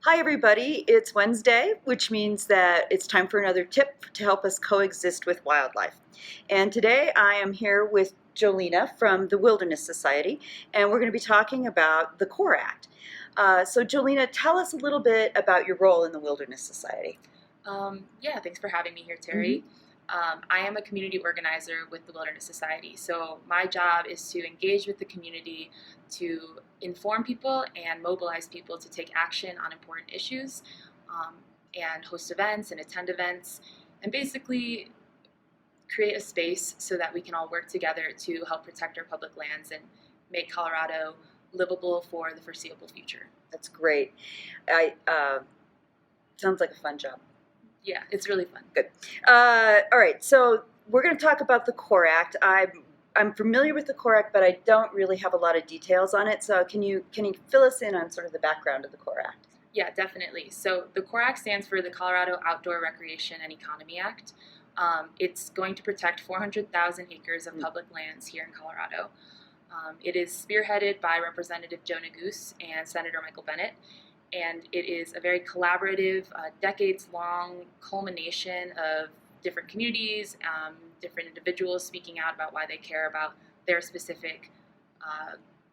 Hi everybody, it's Wednesday, which means that it's time for another tip to help us coexist with wildlife. And today I am here with Jolena from the Wilderness Society, and we're going to be talking about the CORE Act. So Jolena, tell us a little bit about your role in the Wilderness Society. Yeah, thanks for having me here, Mhm. Terry. I am a community organizer with the Wilderness Society. So my job is to engage with the community, to inform people and mobilize people to take action on important issues, um, and host events and attend events, and basically create a space so that we can all work together to help protect our public lands and make Colorado livable for the foreseeable future. That's great. I Sounds like a fun job. Yeah, it's really fun. Good. All right, so we're going to talk about the CORE Act. I'm familiar with the CORE Act, but I don't really have a lot of details on it. So can you fill us in on sort of the background of the CORE Act? Yeah, definitely. So the CORE Act stands for the Colorado Outdoor Recreation and Economy Act. It's going to protect 400,000 acres of public lands here in Colorado. It is spearheaded by Representative Joe Neguse and Senator Michael Bennet, and it is a very collaborative, decades-long culmination of different communities, different individuals speaking out about why they care about their specific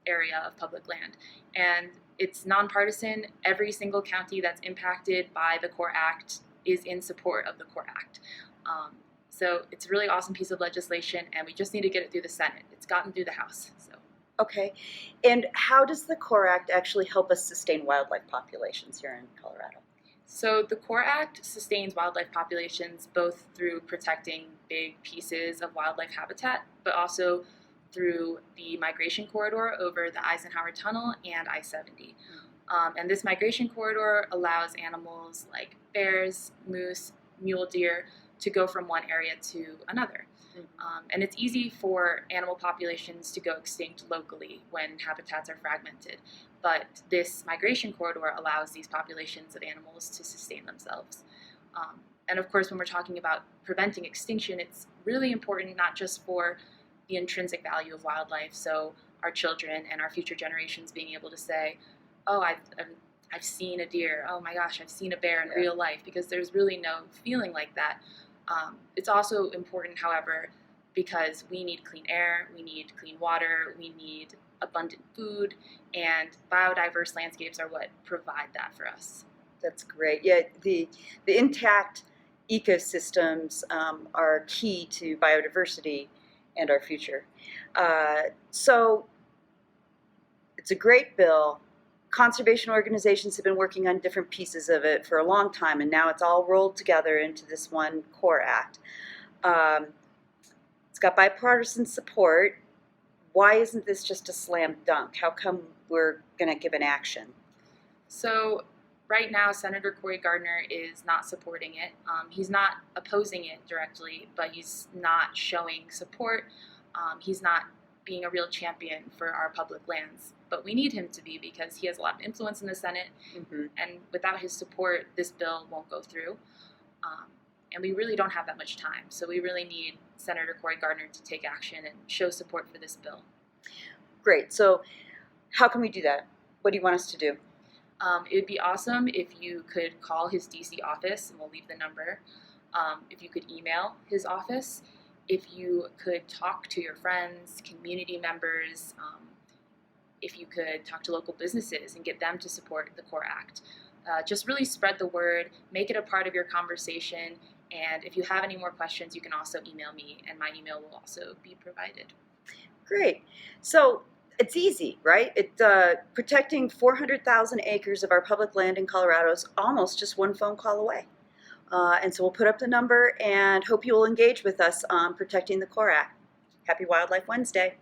area of public land. And it's nonpartisan. Every single county that's impacted by the CORE Act is in support of the CORE Act. So it's a really awesome piece of legislation, and we just need to get it through the Senate. It's gotten through the House. So. Okay. And how does the CORE Act actually help us sustain wildlife populations here in Colorado? So the CORE Act sustains wildlife populations both through protecting big pieces of wildlife habitat, but also through the migration corridor over the Eisenhower Tunnel and I-70. And this migration corridor allows animals like bears, moose, mule deer to go from one area to another. And it's easy for animal populations to go extinct locally when habitats are fragmented, but this migration corridor allows these populations of animals to sustain themselves. And of course, when we're talking about preventing extinction, it's really important not just for the intrinsic value of wildlife, so our children and our future generations being able to say, oh, I've seen a deer, oh my gosh, I've seen a bear in real life, because there's really no feeling like that. It's also important, however, because we need clean air, we need clean water, we need abundant food, and biodiverse landscapes are what provide that for us. That's great. Yeah, the intact ecosystems are key to biodiversity and our future. So it's a great bill. Conservation organizations have been working on different pieces of it for a long time, and now it's all rolled together into this one CORE Act. It's got bipartisan support. Why isn't this just a slam dunk? How come we're going to give an action? So right now, Senator Cory Gardner is not supporting it. He's not opposing it directly, but he's not showing support. He's not being a real champion for our public lands. But we need him to be, because he has a lot of influence in the Senate, and without his support, this bill won't go through. And we really don't have that much time, so we really need Senator Cory Gardner to take action and show support for this bill. Great. So how can we do that? What do you want us to do? It would be awesome if you could call his DC office, and we'll leave the number. If you could email his office, if you could talk to your friends, community members, if you could talk to local businesses and get them to support the CORE Act. Just really spread the word, make it a part of your conversation, and if you have any more questions, you can also email me, and my email will also be provided. Great. So it's easy, right? Protecting 400,000 acres of our public land in Colorado is almost just one phone call away. And so we'll put up the number and hope you will engage with us on protecting the CORE Act. Happy Wildlife Wednesday.